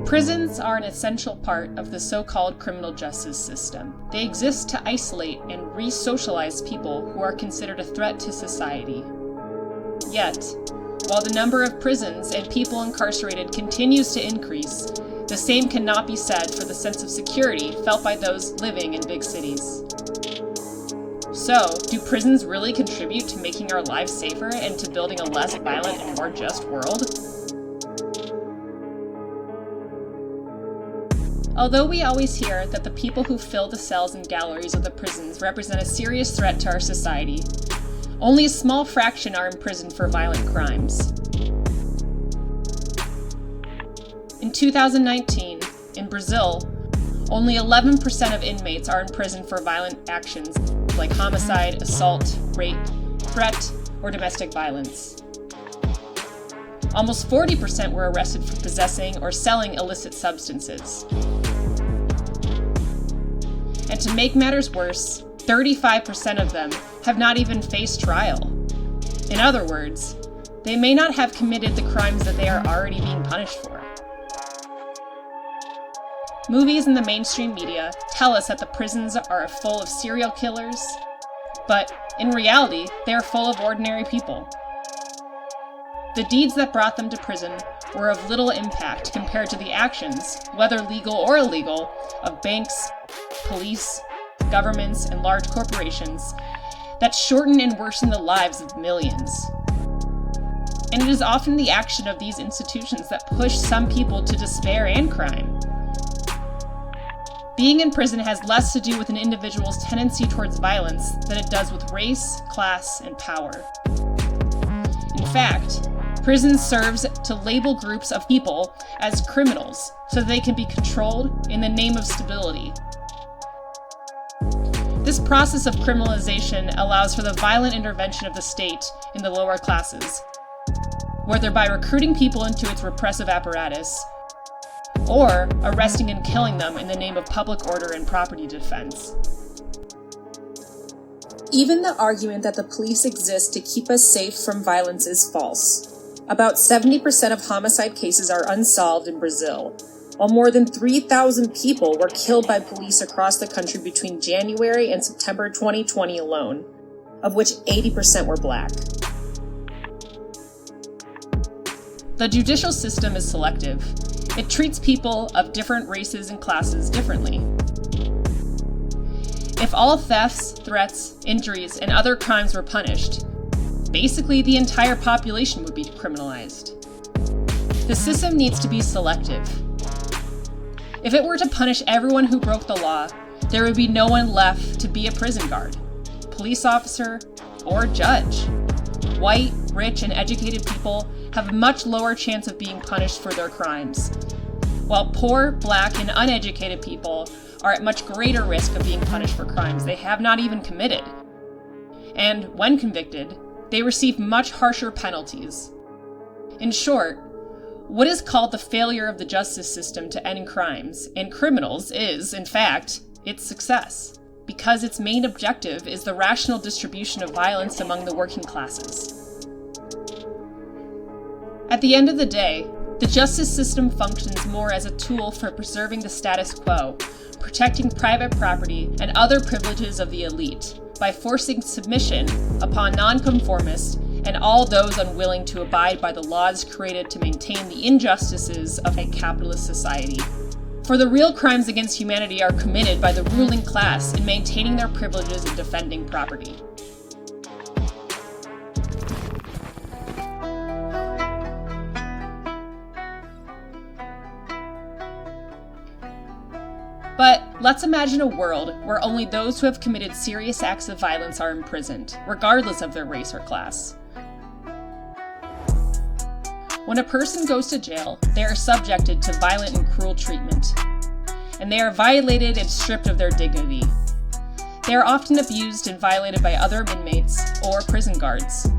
Prisons are an essential part of the so-called criminal justice system. They exist to isolate and re-socialize people who are considered a threat to society. Yet, while the number of prisons and people incarcerated continues to increase, the same cannot be said for the sense of security felt by those living in big cities. So, do prisons really contribute to making our lives safer and to building a less violent and more just world? Although we always hear that the people who fill the cells and galleries of the prisons represent a serious threat to our society, only a small fraction are imprisoned for violent crimes. In 2019, in Brazil, only 11% of inmates are imprisoned for violent actions like homicide, assault, rape, threat, or domestic violence. Almost 40% were arrested for possessing or selling illicit substances. And to make matters worse, 35% of them have not even faced trial. In other words, they may not have committed the crimes that they are already being punished for. Movies and the mainstream media tell us that the prisons are full of serial killers, but in reality, they are full of ordinary people. The deeds that brought them to prison were of little impact compared to the actions, whether legal or illegal, of banks, police, governments, and large corporations that shorten and worsen the lives of millions. And it is often the action of these institutions that push some people to despair and crime. Being in prison has less to do with an individual's tendency towards violence than it does with race, class, and power. In fact, prison serves to label groups of people as criminals so that they can be controlled in the name of stability. This process of criminalization allows for the violent intervention of the state in the lower classes, whether by recruiting people into its repressive apparatus, or arresting and killing them in the name of public order and property defense. Even the argument that the police exist to keep us safe from violence is false. About 70% of homicide cases are unsolved in Brazil, while more than 3,000 people were killed by police across the country between January and September 2020 alone, of which 80% were Black. The judicial system is selective. It treats people of different races and classes differently. If all thefts, threats, injuries, and other crimes were punished, basically the entire population would be criminalized. The system needs to be selective. If it were to punish everyone who broke the law, there would be no one left to be a prison guard, police officer, or judge. White, rich, and educated people have a much lower chance of being punished for their crimes, while poor, Black, and uneducated people are at much greater risk of being punished for crimes they have not even committed. And when convicted, they receive much harsher penalties. In short, what is called the failure of the justice system to end crimes and criminals is, in fact, its success, because its main objective is the rational distribution of violence among the working classes. At the end of the day, the justice system functions more as a tool for preserving the status quo, protecting private property and other privileges of the elite, by forcing submission upon nonconformists and all those unwilling to abide by the laws created to maintain the injustices of a capitalist society. For the real crimes against humanity are committed by the ruling class in maintaining their privileges and defending property. But let's imagine a world where only those who have committed serious acts of violence are imprisoned, regardless of their race or class. When a person goes to jail, they are subjected to violent and cruel treatment, and they are violated and stripped of their dignity. They are often abused and violated by other inmates or prison guards.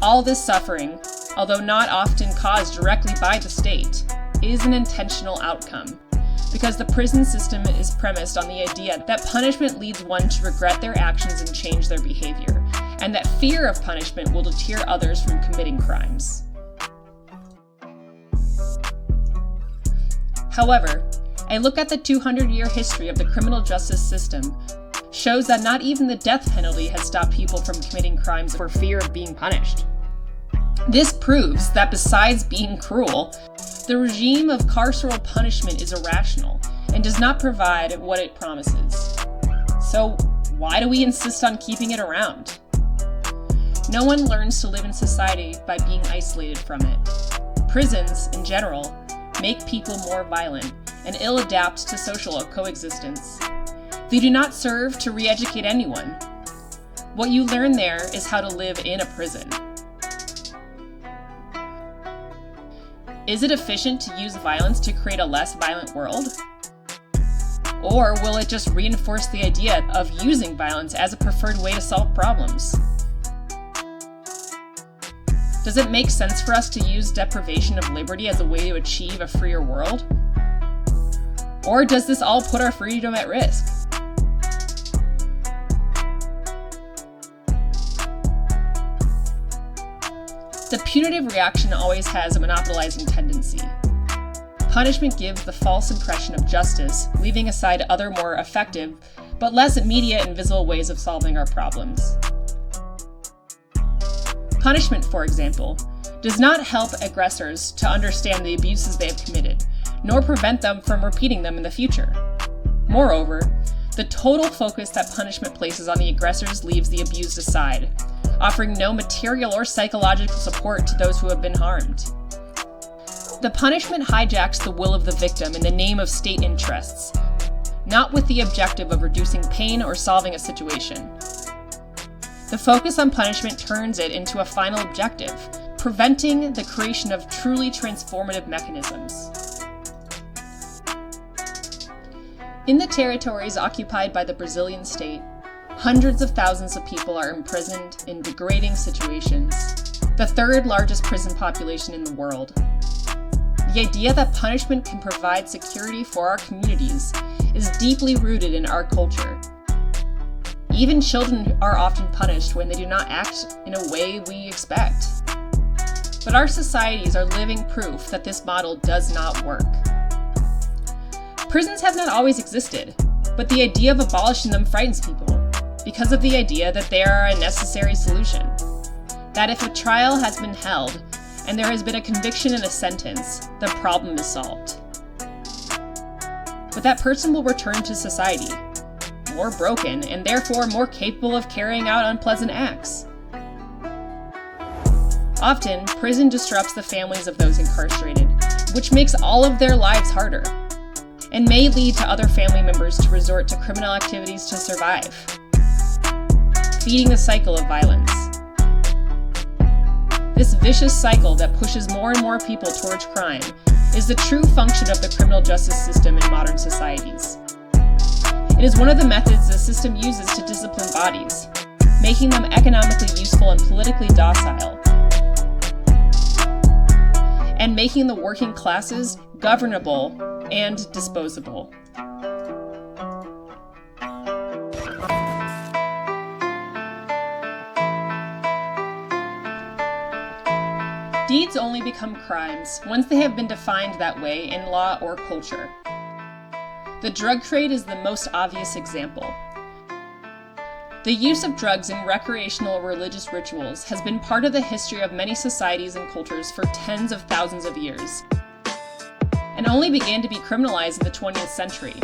All this suffering, although not often caused directly by the state, is an intentional outcome, because the prison system is premised on the idea that punishment leads one to regret their actions and change their behavior, and that fear of punishment will deter others from committing crimes. However, a look at the 200-year history of the criminal justice system shows that not even the death penalty has stopped people from committing crimes for fear of being punished. This proves that besides being cruel, the regime of carceral punishment is irrational and does not provide what it promises. So why do we insist on keeping it around? No one learns to live in society by being isolated from it. Prisons, in general, make people more violent and ill-adapt to social coexistence. They do not serve to re-educate anyone. What you learn there is how to live in a prison. Is it efficient to use violence to create a less violent world? Or will it just reinforce the idea of using violence as a preferred way to solve problems? Does it make sense for us to use deprivation of liberty as a way to achieve a freer world? Or does this all put our freedom at risk? The punitive reaction always has a monopolizing tendency. Punishment gives the false impression of justice, leaving aside other more effective, but less immediate and visible ways of solving our problems. Punishment, for example, does not help aggressors to understand the abuses they have committed, nor prevent them from repeating them in the future. Moreover, the total focus that punishment places on the aggressors leaves the abused aside, offering no material or psychological support to those who have been harmed. The punishment hijacks the will of the victim in the name of state interests, not with the objective of reducing pain or solving a situation. The focus on punishment turns it into a final objective, preventing the creation of truly transformative mechanisms. In the territories occupied by the Brazilian state, hundreds of thousands of people are imprisoned in degrading situations, the third largest prison population in the world. The idea that punishment can provide security for our communities is deeply rooted in our culture. Even children are often punished when they do not act in a way we expect. But our societies are living proof that this model does not work. Prisons have not always existed, but the idea of abolishing them frightens people, because of the idea that they are a necessary solution. That if a trial has been held, and there has been a conviction and a sentence, the problem is solved. But that person will return to society, more broken, and therefore more capable of carrying out unpleasant acts. Often, prison disrupts the families of those incarcerated, which makes all of their lives harder, and may lead to other family members to resort to criminal activities to survive, feeding the cycle of violence. This vicious cycle that pushes more and more people towards crime is the true function of the criminal justice system in modern societies. It is one of the methods the system uses to discipline bodies, making them economically useful and politically docile, and making the working classes governable and disposable. Deeds only become crimes once they have been defined that way in law or culture. The drug trade is the most obvious example. The use of drugs in recreational or religious rituals has been part of the history of many societies and cultures for tens of thousands of years, and only began to be criminalized in the 20th century.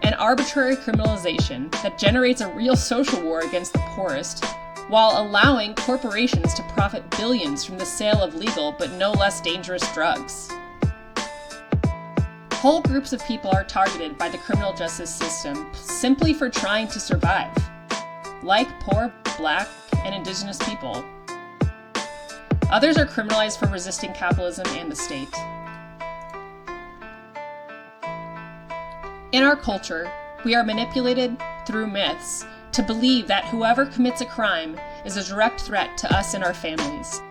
An arbitrary criminalization that generates a real social war against the poorest, while allowing corporations to profit billions from the sale of legal but no less dangerous drugs. Whole groups of people are targeted by the criminal justice system simply for trying to survive, like poor, Black, and Indigenous people. Others are criminalized for resisting capitalism and the state. In our culture, we are manipulated through myths to believe that whoever commits a crime is a direct threat to us and our families,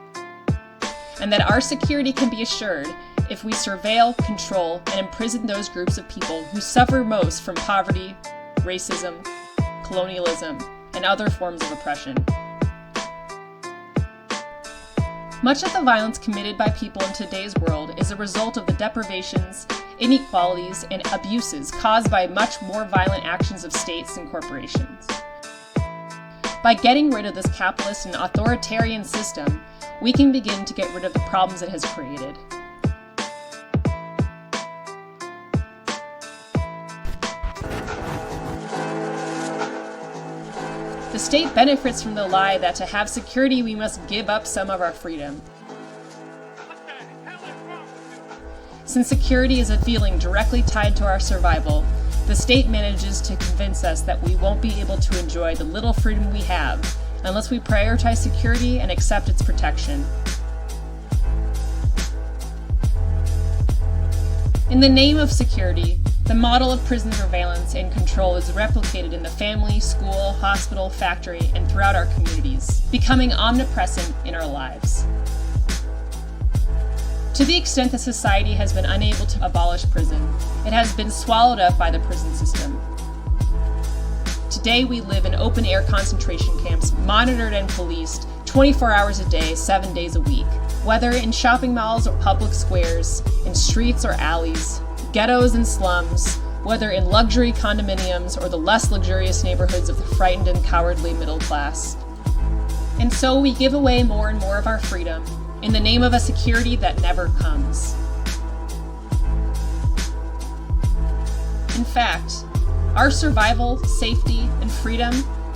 and that our security can be assured if we surveil, control, and imprison those groups of people who suffer most from poverty, racism, colonialism, and other forms of oppression. Much of the violence committed by people in today's world is a result of the deprivations, inequalities, and abuses caused by much more violent actions of states and corporations. By getting rid of this capitalist and authoritarian system, we can begin to get rid of the problems it has created. The state benefits from the lie that to have security we must give up some of our freedom. Since security is a feeling directly tied to our survival, the state manages to convince us that we won't be able to enjoy the little freedom we have unless we prioritize security and accept its protection. In the name of security, the model of prison surveillance and control is replicated in the family, school, hospital, factory, and throughout our communities, becoming omnipresent in our lives. To the extent that society has been unable to abolish prison, it has been swallowed up by the prison system. Today we live in open-air concentration camps, monitored and policed 24 hours a day, 7 days a week. Whether in shopping malls or public squares, in streets or alleys, ghettos and slums, whether in luxury condominiums or the less luxurious neighborhoods of the frightened and cowardly middle class. And so we give away more and more of our freedom in the name of a security that never comes. In fact, our survival, safety, and freedom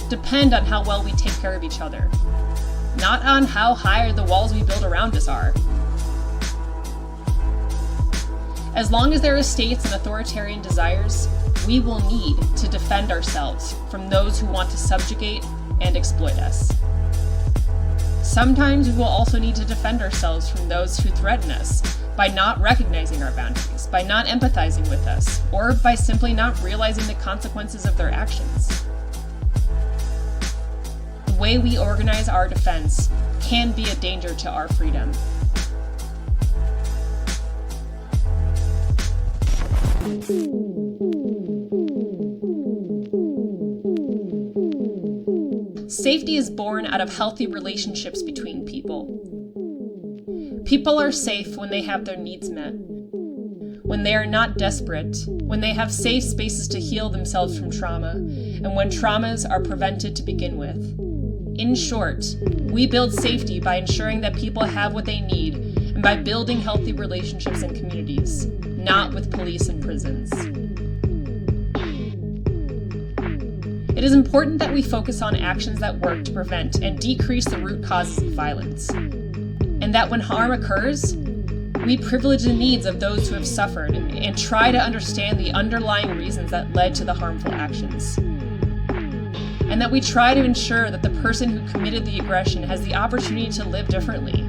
depend on how well we take care of each other, not on how high the walls we build around us are. As long as there are states and authoritarian desires, we will need to defend ourselves from those who want to subjugate and exploit us. Sometimes we will also need to defend ourselves from those who threaten us by not recognizing our boundaries, by not empathizing with us, or by simply not realizing the consequences of their actions. The way we organize our defense can be a danger to our freedom. Safety is born out of healthy relationships between people. People are safe when they have their needs met, when they are not desperate, when they have safe spaces to heal themselves from trauma, and when traumas are prevented to begin with. In short, we build safety by ensuring that people have what they need and by building healthy relationships in communities, not with police and prisons. It is important that we focus on actions that work to prevent and decrease the root causes of violence, and that when harm occurs, we privilege the needs of those who have suffered and try to understand the underlying reasons that led to the harmful actions, and that we try to ensure that the person who committed the aggression has the opportunity to live differently.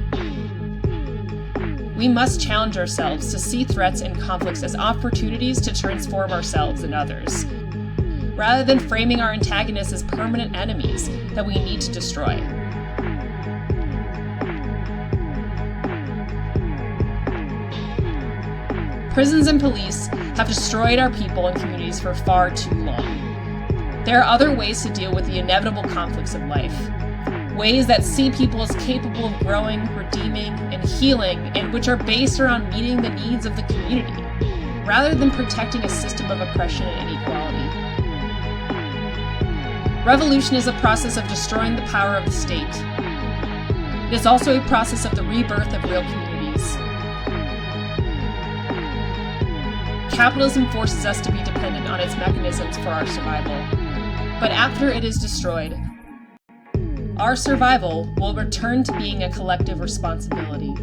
We must challenge ourselves to see threats and conflicts as opportunities to transform ourselves and others, rather than framing our antagonists as permanent enemies that we need to destroy. Prisons and police have destroyed our people and communities for far too long. There are other ways to deal with the inevitable conflicts of life, ways that see people as capable of growing, redeeming, and healing, and which are based around meeting the needs of the community, rather than protecting a system of oppression and inequality. Revolution is a process of destroying the power of the state. It is also a process of the rebirth of real communities. Capitalism forces us to be dependent on its mechanisms for our survival. But after it is destroyed, our survival will return to being a collective responsibility.